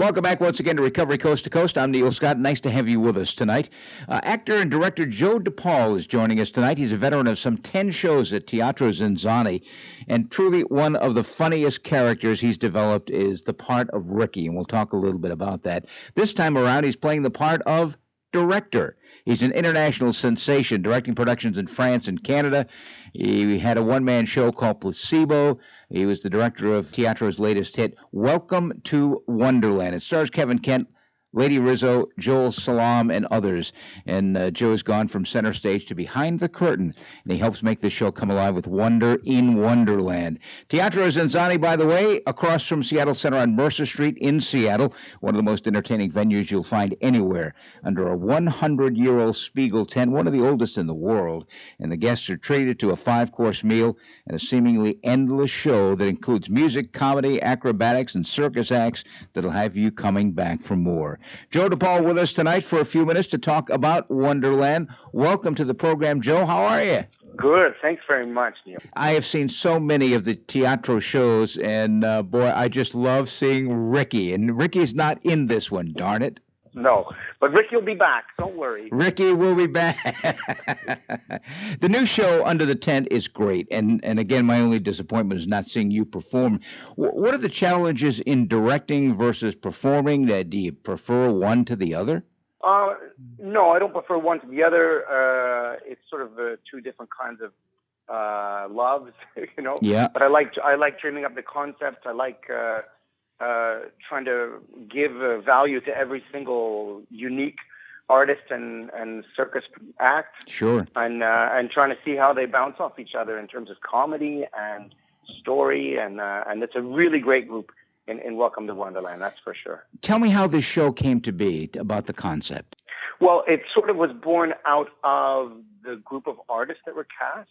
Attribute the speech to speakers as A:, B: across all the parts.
A: Welcome back once again to Recovery Coast to Coast. I'm Neil Scott. Nice to have you with us tonight. Actor and director Joe DePaul is joining us tonight. He's a veteran of some 10 shows at Teatro Zinzanni, and truly one of the funniest characters he's developed is the part of Ricky, and we'll talk a little bit about that. This time around, he's playing the part of director. He's an international sensation, directing productions in France and Canada. He had a one-man show called Placebo. He was the director of Teatro's latest hit, Welcome to Wonderland. It stars Kevin Kent, Lady Rizo, Joel Salam, and others. And Joe's gone from center stage to behind the curtain, and he helps make this show come alive with Wonder in Wonderland. Teatro Zinzanni, by the way, across from Seattle Center on Mercer Street in Seattle, one of the most entertaining venues you'll find anywhere, under a 100-year-old Spiegel tent, one of the oldest in the world. And the guests are treated to a 5-course meal and a seemingly endless show that includes music, comedy, acrobatics, and circus acts that'll have you coming back for more. Joe DePaul with us tonight for a few minutes to talk about Wonderland. Welcome to the program, Joe. How are you?
B: Good. Thanks very much, Neil.
A: I have seen so many of the Teatro shows, and boy, I just love seeing Ricky. And Ricky's not in this one, darn it.
B: No, but Ricky will be back. Don't worry.
A: Ricky will be back. The new show, Under the Tent, is great. And again, my only disappointment is not seeing you perform. What are the challenges in directing versus performing? Do you prefer one to the other?
B: No, I don't prefer one to the other. It's sort of two different kinds of loves, you know.
A: Yeah.
B: But I like dreaming up the concepts. I like trying to give value to every single unique artist and circus act.
A: Sure.
B: And trying to see how they bounce off each other in terms of comedy and story. And it's a really great group in Welcome to Wonderland, that's for sure.
A: Tell me how this show came to be, about the concept.
B: Well, it sort of was born out of the group of artists that were cast.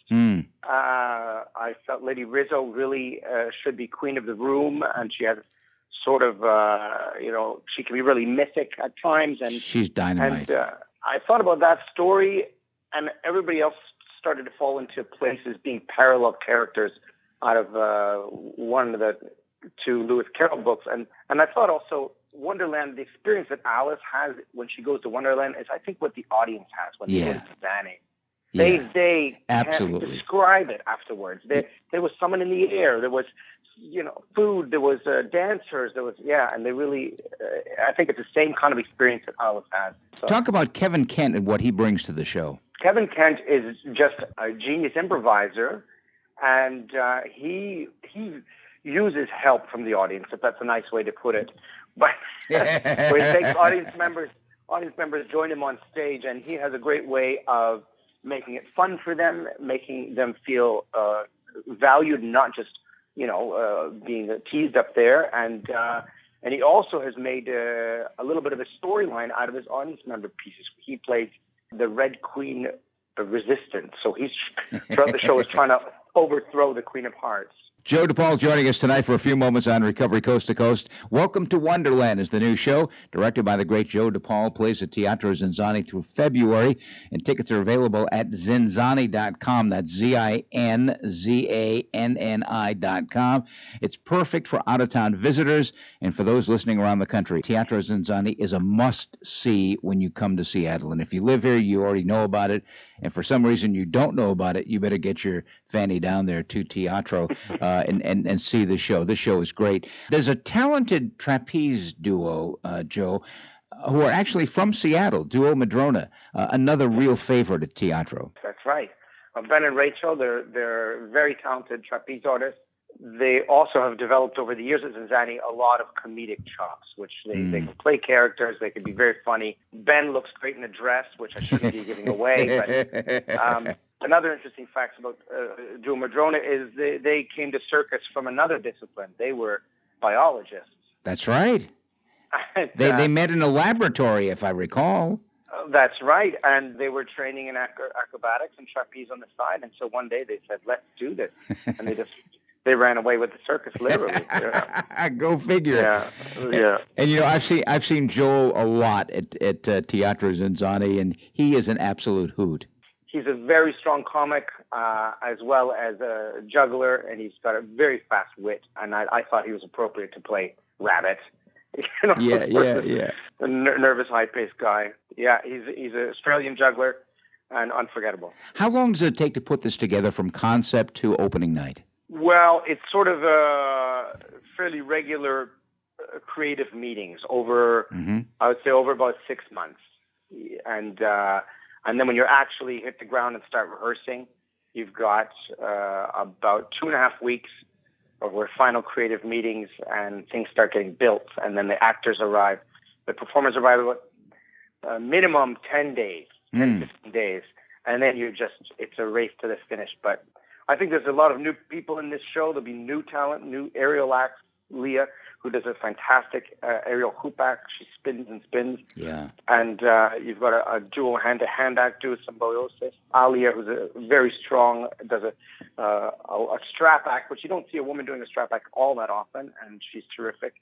B: I felt Lady Rizo really should be queen of the room, and she has sort of, she can be really mythic at times. And
A: she's dynamite.
B: And I thought about that story, and everybody else started to fall into places being parallel characters out of one of the two Lewis Carroll books. And I thought also Wonderland, the experience that Alice has when she goes to Wonderland is, I think, what the audience has when they go to Zinzanni. They
A: absolutely
B: can't describe it afterwards. There was someone in the air. There was, food. There was dancers. There was, and they really, I think it's the same kind of experience that Alice has. So.
A: Talk about Kevin Kent and what he brings to the show.
B: Kevin Kent is just a genius improviser, and he uses help from the audience, if that's a nice way to put it. But where he takes audience members join him on stage, and he has a great way of making it fun for them, making them feel valued, not just being teased up there. And he also has made a little bit of a storyline out of his audience member pieces. He plays the Red Queen of Resistance, so he's throughout the show is trying to overthrow the Queen of Hearts.
A: Joe DePaul joining us tonight for a few moments on Recovery Coast to Coast. Welcome to Wonderland is the new show, directed by the great Joe DePaul, plays at Teatro Zinzanni through February, and tickets are available at zinzanni.com. That's ZINZANNI.com. It's perfect for out-of-town visitors and for those listening around the country. Teatro Zinzanni is a must-see when you come to Seattle, and if you live here, you already know about it, and for some reason you don't know about it, you better get your fanny down there to Teatro and see the show. This show is great. There's a talented trapeze duo, Joe, who are actually from Seattle, Duo Madrona, another real favorite at Teatro.
B: That's right. Ben and Rachel, they're very talented trapeze artists. They also have developed over the years at Zinzanni a lot of comedic chops, which they can play characters. They can be very funny. Ben looks great in a dress, which I shouldn't be giving away. But another interesting fact about Duo Madrona is they came to circus from another discipline. They were biologists.
A: That's right.
B: And,
A: they met in a laboratory, if I recall.
B: That's right. And they were training in acrobatics and trapeze on the side. And so one day they said, let's do this. And they ran away with the circus, literally. Yeah.
A: Go figure.
B: Yeah.
A: And I've seen Joel a lot at Teatro Zinzanni, and he is an absolute hoot.
B: He's a very strong comic, as well as a juggler, and he's got a very fast wit. And I thought he was appropriate to play Rabbit.
A: Yeah.
B: A nervous, high-paced guy. Yeah, he's an Australian juggler and unforgettable.
A: How long does it take to put this together from concept to opening night?
B: Well, it's sort of fairly regular creative meetings over, I would say, over about 6 months. And then when you actually hit the ground and start rehearsing, you've got about 2.5 weeks where final creative meetings and things start getting built, and then the actors arrive. The performers arrive about minimum 10 days, 10, 15 days, and then it's a race to the finish. But I think there's a lot of new people in this show. There'll be new talent, new aerial acts. Leah, who does a fantastic aerial hoop act. She spins and spins.
A: Yeah.
B: And you've got a dual hand-to-hand act with symbiosis. Alia, who's a very strong, does a strap act, which you don't see a woman doing a strap act all that often, and she's terrific.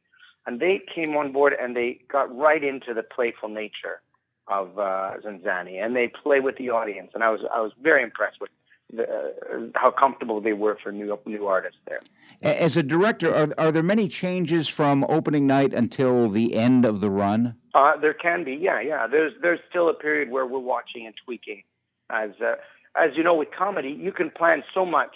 B: And they came on board and they got right into the playful nature of Zinzanni, and they play with the audience. And I was very impressed with how comfortable they were for new artists there.
A: As a director, are there many changes from opening night until the end of the run?
B: There can be, yeah. There's still a period where we're watching and tweaking. As you know, with comedy, you can plan so much,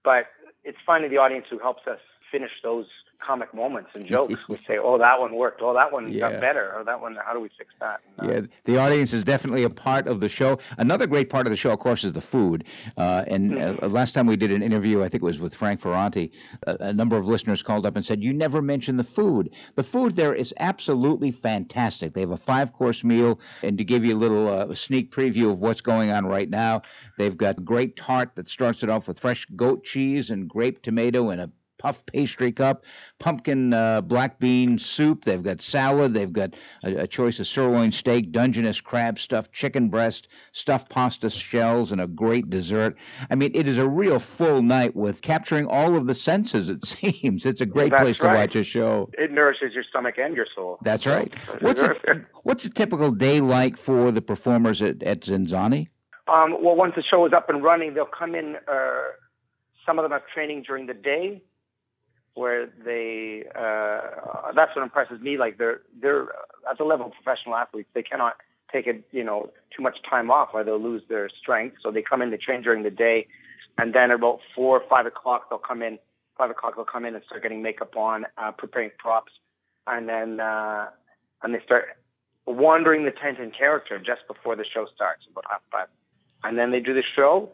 B: but it's finding the audience who helps us finish those comic moments and jokes. We say, oh, that one worked. Oh, that one got better. Or that one, how do we fix that?
A: Yeah, the audience is definitely a part of the show. Another great part of the show, of course, is the food. Last time we did an interview, I think it was with Frank Ferranti, a number of listeners called up and said, you never mentioned the food. The food there is absolutely fantastic. They have a 5-course meal, and to give you a little sneak preview of what's going on right now, they've got a great tart that starts it off with fresh goat cheese and grape tomato and a puff pastry cup, pumpkin black bean soup. They've got salad. They've got a choice of sirloin steak, Dungeness crab stuffed chicken breast, stuffed pasta shells, and a great dessert. I mean, it is a real full night with capturing all of the senses, it seems. It's a great place to watch a show.
B: It nourishes your stomach and your soul.
A: That's right. What's a typical day like for the performers at Zinzanni?
B: Well, once the show is up and running, they'll come in. Some of them have training during the day, where they that's what impresses me. Like they're at the level of professional athletes. They cannot take too much time off, or they'll lose their strength. So they come in to train during the day, and then about 4 or 5 o'clock they'll come in. 5 o'clock they'll come in and start getting makeup on, preparing props, and then they start wandering the tent in character just before the show starts, about 5:30. And then they do the show,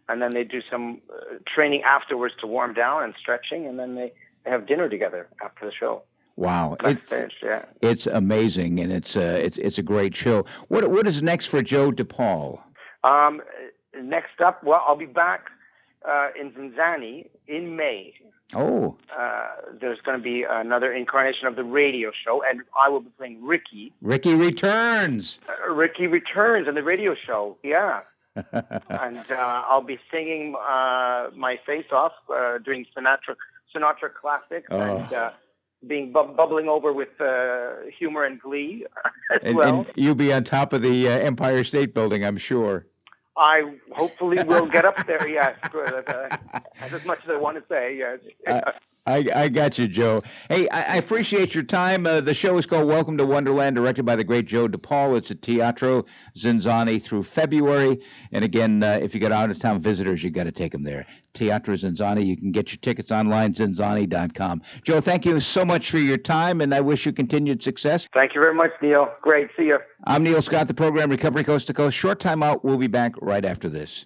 B: and then they do some training afterwards to warm down and stretching, and then they have dinner together after the show.
A: Wow,
B: yeah.
A: It's amazing, and it's a great show. What is next for Joe DePaul?
B: Next up, well, I'll be back in Zinzanni in May.
A: Oh.
B: There's going to be another incarnation of the radio show, and I will be playing Ricky.
A: Ricky returns.
B: Ricky returns in the radio show. Yeah. And I'll be singing my face off, doing Sinatra classics, and being bubbling over with humor and glee as well.
A: And you'll be on top of the Empire State Building, I'm sure.
B: I hopefully will get up there, yes. That's as much as I want to say, yes.
A: I got you, Joe. Hey, I appreciate your time. The show is called Welcome to Wonderland, directed by the great Joe DePaul. It's at Teatro Zinzanni through February. And again, if you got out-of-town visitors, you got to take them there. Teatro Zinzanni. You can get your tickets online, zinzanni.com. Joe, thank you so much for your time, and I wish you continued success.
B: Thank you very much, Neil. Great. See you.
A: I'm Neil Scott, the program Recovery Coast to Coast. Short time out. We'll be back right after this.